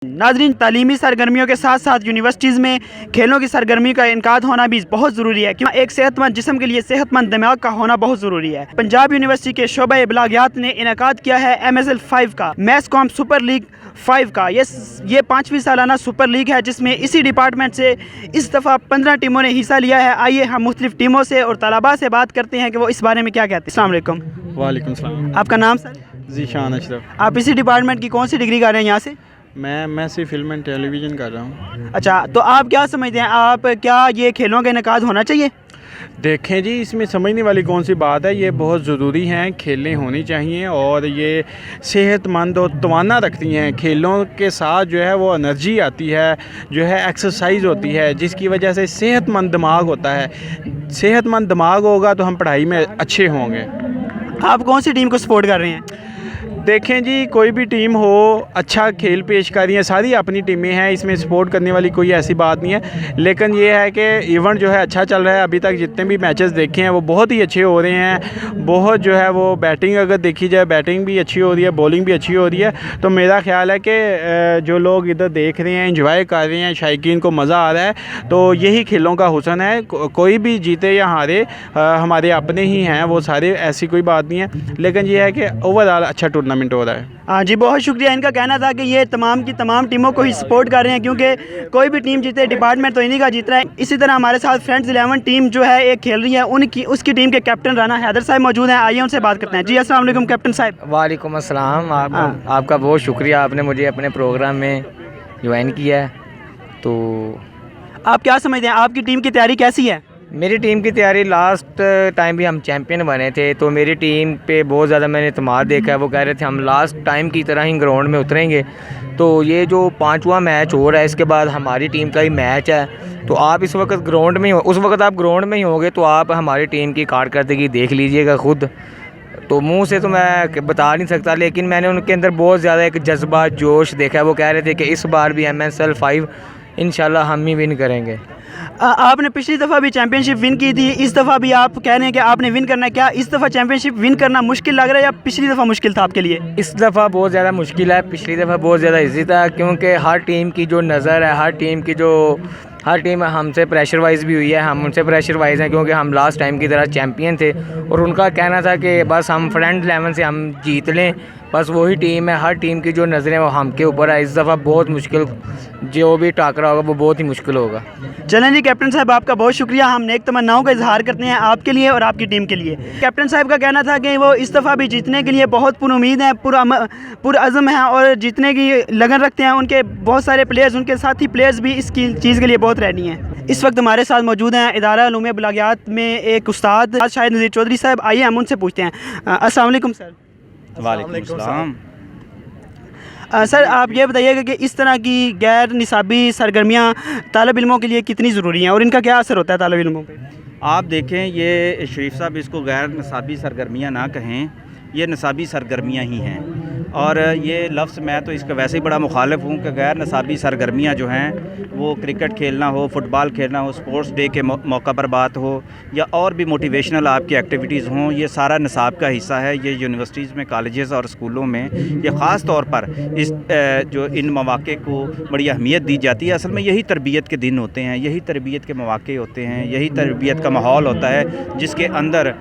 नाज़रीन, तालीमी सरगर्मियों के साथ साथ यूनिवर्सिटीज़ में खेलों की सरगर्मी का इनकाद होना भी बहुत ज़रूरी है, क्योंकि एक सेहतमंद जिस्म के लिए सेहतमंद दिमाग का होना बहुत ज़रूरी है। पंजाब यूनिवर्सिटी के शोबा बलागियात ने इनकाद किया है MSL 5 का मैसकॉम सुपर लीग 5 का। ये 5वीं सालाना सुपर लीग है, जिसमें इसी डिपार्टमेंट से इस दफ़ा 15 टीमों ने हिस्सा लिया है। आइए हम मुख्तलिफ टीमों से और तलबा से बात करते हैं कि वो इस बारे में क्या कहते हैं। अस्सलाम वालेकुम। वालेकुम सलाम। आपका नाम सर? ज़ीशान अशरफ। आप इसी डिपार्टमेंट की कौन सी डिग्री कर रहे हैं यहाँ से? मैं सिर्फ फिल्म एंड टेलीविज़न कर रहा हूँ। अच्छा, तो आप क्या समझते हैं, आप क्या ये खेलों का इनकाद होना चाहिए? देखें जी, इसमें समझने वाली कौन सी बात है, ये बहुत ज़रूरी हैं, खेलें होनी चाहिए और ये सेहतमंद और तवाना रखती हैं। खेलों के साथ जो है वो एनर्जी आती है, जो है एक्सरसाइज होती है, जिसकी वजह से सेहतमंद दिमाग होता है। सेहतमंद दिमाग होगा तो हम पढ़ाई में अच्छे होंगे। आप कौन सी टीम को सपोर्ट कर रहे हैं? देखें जी, कोई भी टीम हो, अच्छा खेल पेश कर रही है, सारी अपनी टीमें हैं, इसमें सपोर्ट करने वाली कोई ऐसी बात नहीं है। लेकिन ये है कि इवेंट जो है अच्छा चल रहा है। अभी तक जितने भी मैचेस देखे हैं वो बहुत ही अच्छे हो रहे हैं। बहुत जो है वो बैटिंग अगर देखी जाए, बैटिंग भी अच्छी हो रही है, बॉलिंग भी अच्छी हो रही है। तो मेरा ख्याल है कि जो लोग इधर देख रहे हैं, एंजॉय कर रहे हैं, शायकीन को मज़ा आ रहा है, तो यही खेलों का हुस्न है। कोई भी जीते या हारे, हमारे अपने ही हैं वो सारे, ऐसी कोई बात नहीं है। लेकिन ये है कि ओवरऑल अच्छा टूर्नामेंट हो रहा है। हाँ जी, बहुत शुक्रिया। इनका कहना था कि ये तमाम की तमाम टीमों को ही सपोर्ट कर रहे हैं, क्योंकि कोई भी टीम जीते, डिपार्टमेंट तो इन्हीं का जीत रहा है। इसी तरह हमारे साथ फ्रेंड्स 11 टीम जो है एक खेल रही है, उसकी टीम के कैप्टन राना हैदर साहब मौजूद हैं। आइए उनसे बात करते हैं। जी अस्सलाम वालेकुम कैप्टन साहब। वालेकुम अस्सलाम। आपका बहुत शुक्रिया, आपने मुझे अपने प्रोग्राम में ज्वाइन किया है। तो आप क्या समझते हैं, आपकी टीम की तैयारी कैसी है? मेरी टीम की तैयारी, लास्ट टाइम भी हम चैम्पियन बने थे, तो मेरी टीम पे बहुत ज़्यादा मैंने एतमाद देखा है। वो कह रहे थे हम लास्ट टाइम की तरह ही ग्राउंड में उतरेंगे। तो ये जो 5वां मैच हो रहा है, इसके बाद हमारी टीम का ही मैच है। तो आप इस वक्त ग्राउंड में ही उस वक्त आप ग्राउंड में ही होंगे, तो आप हमारी टीम की कारकर्दगी देख लीजिएगा खुद। तो मुंह से तो मैं बता नहीं सकता, लेकिन मैंने उनके अंदर बहुत ज़्यादा एक जज्बा, जोश देखा है। वो कह रहे थे कि इस बार भी MSL 5 इंशाल्लाह हम ही विन करेंगे। आपने पिछली दफ़ा भी चैम्पियनशिप विन की थी, इस दफ़ा भी आप कह रहे हैं कि आपने विन करना है। क्या इस दफ़ा चैम्पियनशिप विन करना मुश्किल लग रहा है या पिछली दफ़ा मुश्किल था आपके लिए? इस दफ़ा बहुत ज़्यादा मुश्किल है, पिछली दफ़ा बहुत ज़्यादा इजी था, क्योंकि हर टीम की जो नज़र है, हर टीम हमसे प्रेशर वाइज भी हुई है, हम उनसे प्रेशर वाइज हैं, क्योंकि हम लास्ट टाइम की तरह चैम्पियन थे। और उनका कहना था कि बस हम फ्रेंड 11 से हम जीत लें, बस वही टीम है। हर टीम की जो नज़रें वो हम के ऊपर है। इस दफ़ा बहुत मुश्किल, जो भी टाकरा होगा वो बहुत ही मुश्किल होगा। चलें जी कैप्टन साहब, आपका बहुत शुक्रिया। हम नेक तमन्नाओं का इजहार करते हैं आपके लिए और आपकी टीम के लिए। कैप्टन साहब का कहना था कि वो इस दफ़ा भी जीतने के लिए बहुत पुरुमीद हैं, पुरअज़म हैं और जीतने की लगन रखते हैं। उनके बहुत सारे प्लेयर्स, उनके साथी प्लेयर्स भी इस चीज़ के लिए बहुत रेडी हैं। इस वक्त हमारे साथ मौजूद हैं इदारा उलूम बलागियात में एक उस्ताद शाहिद नज़ीर चौधरी साहब। आइए हम उनसे पूछते हैं। अस्सलाम वालेकुम सर। वालेकुम सलाम। सर आप ये बताइएगा कि इस तरह की गैर निसाबी सरगर्मियाँ तालिब इल्मों के लिए कितनी ज़रूरी हैं और इनका क्या असर होता है तालिब इल्मों पे? आप देखें, ये शरीफ साहब इसको गैर निसाबी सरगर्मियाँ ना कहें, ये निसाबी सरगर्मियाँ ही हैं। और ये लफ्ज़ मैं तो इसका वैसे ही बड़ा मुखालिफ हूँ कि गैर निसाबी सरगर्मियाँ जो हैं, वो क्रिकेट खेलना हो, फुटबॉल खेलना हो, स्पोर्ट्स डे के मौका पर बात हो, या और भी मोटिवेशनल आपकी एक्टिविटीज़ हों, ये सारा निसाब का हिस्सा है। ये यूनिवर्सिटीज़ में, कॉलेजेस और स्कूलों में ये ख़ास तौर पर इस जो इन मौक़े को बड़ी अहमियत दी जाती है। असल में यही तरबियत के दिन होते हैं, यही तरबियत के मौक़े होते हैं, यही तरबियत का माहौल होता है, जिसके अंदर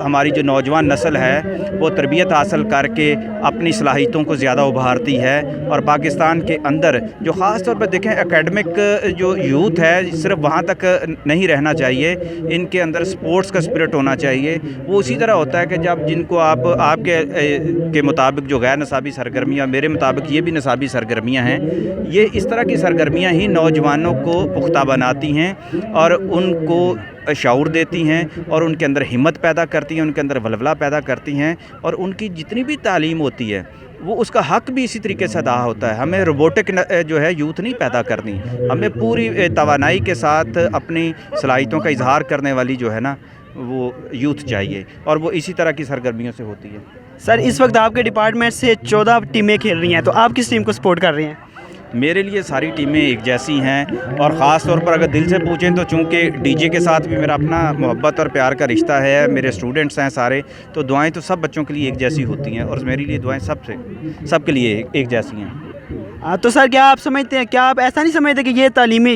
हमारी जो नौजवान नस्ल है वो तरबियत हासिल करके अपनी सलाहियतों को ज़्यादा उभारती है। और पाकिस्तान के अंदर जो ख़ास तौर पर देखें, एकेडमिक जो यूथ है सिर्फ वहाँ तक नहीं रहना चाहिए, इनके अंदर स्पोर्ट्स का स्पिरिट होना चाहिए। वो उसी तरह होता है कि जब जिनको आपके मुताबिक जो गैर निसाबी सरगर्मियाँ, मेरे मुताबिक ये भी निसाबी सरगर्मियाँ हैं, ये इस तरह की सरगर्मियाँ ही नौजवानों को पुख्ता बनाती हैं और उनको शऊर देती हैं और उनके अंदर हिम्मत पैदा करती हैं, उनके अंदर वलवला पैदा करती हैं। और उनकी जितनी भी तालीम होती है वो उसका हक़ भी इसी तरीके से अदा होता है। हमें रोबोटिक जो है यूथ नहीं पैदा करनी, हमें पूरी तवानाई के साथ अपनी सलाहियतों का इजहार करने वाली जो है ना वो यूथ चाहिए, और वो इसी तरह की सरगर्मियों से होती है। सर इस वक्त आपके डिपार्टमेंट से 14 टीमें खेल रही हैं, तो आप किस टीम को सपोर्ट कर रही हैं? मेरे लिए सारी टीमें एक जैसी हैं, और ख़ास तौर पर अगर दिल से पूछें तो चूँकि डीजे के साथ भी मेरा अपना मोहब्बत और प्यार का रिश्ता है, मेरे स्टूडेंट्स हैं सारे, तो दुआएं तो सब बच्चों के लिए एक जैसी होती हैं, और मेरे लिए दुआएं सबके लिए एक जैसी हैं। تو سر کیا آپ سمجھتے ہیں, کیا آپ ایسا نہیں سمجھتے کہ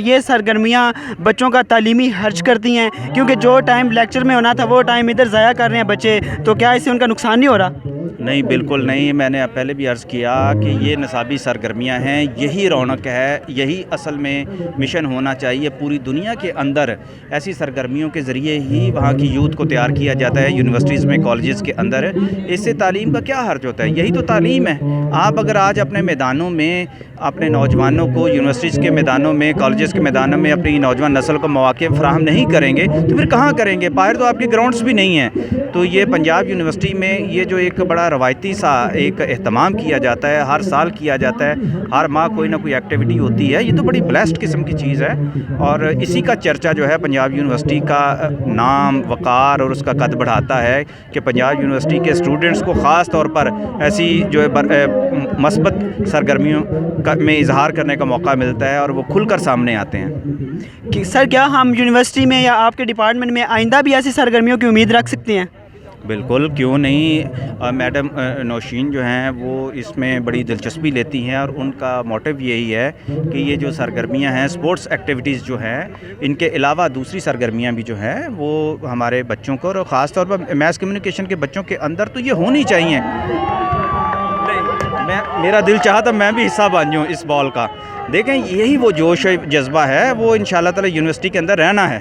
یہ سرگرمیاں بچوں کا تعلیمی حرج کرتی ہیں, کیونکہ جو ٹائم لیکچر میں ہونا تھا وہ ٹائم ادھر ضائع کر رہے ہیں بچے, تو کیا اس سے ان کا نقصان نہیں ہو رہا؟ نہیں, بالکل نہیں. میں نے پہلے بھی عرض کیا کہ یہ نصابی سرگرمیاں ہیں, یہی رونق ہے, یہی اصل میں مشن ہونا چاہیے. پوری دنیا کے اندر ایسی سرگرمیوں کے ذریعے ہی وہاں کی یوتھ کو تیار کیا جاتا ہے, یونیورسٹیز میں, کالجز کے اندر. اس سے تعلیم کا کیا حرج ہوتا ہے؟ یہی تو تعلیم ہے. آپ اگر آج اپنے میدانوں میں اپنے نوجوانوں کو, یونیورسٹیز کے میدانوں میں, کالجز کے میدانوں میں اپنی نوجوان نسل کو مواقع فراہم نہیں کریں گے تو پھر کہاں کریں گے؟ باہر تو آپ کے گراؤنڈز بھی نہیں ہیں. تو یہ پنجاب یونیورسٹی میں یہ جو ایک بڑا روایتی سا ایک اہتمام کیا جاتا ہے, ہر سال کیا جاتا ہے, ہر ماہ کوئی نہ کوئی ایکٹیویٹی ہوتی ہے, یہ تو بڑی بلیسڈ قسم کی چیز ہے. اور اسی کا چرچا جو ہے پنجاب یونیورسٹی کا نام, وقار اور اس کا قد بڑھاتا ہے کہ پنجاب یونیورسٹی کے اسٹوڈنٹس کو خاص طور پر ایسی جو ہے مثبت سرگرمیوں میں اظہار کرنے کا موقع ملتا ہے اور وہ کھل کر سامنے آتے ہیں. کہ سر کیا ہم یونیورسٹی میں یا آپ کے ڈپارٹمنٹ میں آئندہ بھی ایسی سرگرمیوں کی امید رکھ سکتے ہیں؟ بالکل, کیوں نہیں. میڈم نوشین جو ہیں وہ اس میں بڑی دلچسپی لیتی ہیں اور ان کا موٹیو یہی ہے کہ یہ جو سرگرمیاں ہیں, اسپورٹس ایکٹیویٹیز جو ہیں, ان کے علاوہ دوسری سرگرمیاں بھی جو ہیں وہ ہمارے بچوں کو, اور خاص طور پر میس کمیونیکیشن کے بچوں کے اندر تو یہ ہونی چاہیے. میرا دل چاہا تھا میں بھی حصہ بن جاؤں اس بال کا. دیکھیں, یہی وہ جوش و جذبہ ہے, وہ انشاءاللہ تعالی یونیورسٹی کے اندر رہنا ہے.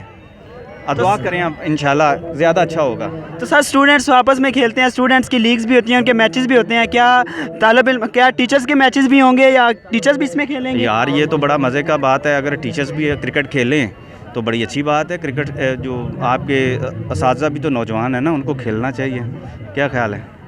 دعا کریں آپ, انشاءاللہ زیادہ اچھا ہوگا. تو سر اسٹوڈنٹس آپس میں کھیلتے ہیں, اسٹوڈنٹس کی لیگز بھی ہوتی ہیں, ان کے میچز بھی ہوتے ہیں, کیا طالب علم, کیا ٹیچرز کے میچز بھی ہوں گے یا ٹیچرز بھی اس میں کھیلیں گے؟ یار یہ تو بڑا مزے کا بات ہے, اگر ٹیچرز بھی کرکٹ کھیلیں تو بڑی اچھی بات ہے. کرکٹ جو آپ کے اساتذہ بھی تو نوجوان ہیں نا, ان کو کھیلنا چاہیے. کیا خیال ہے؟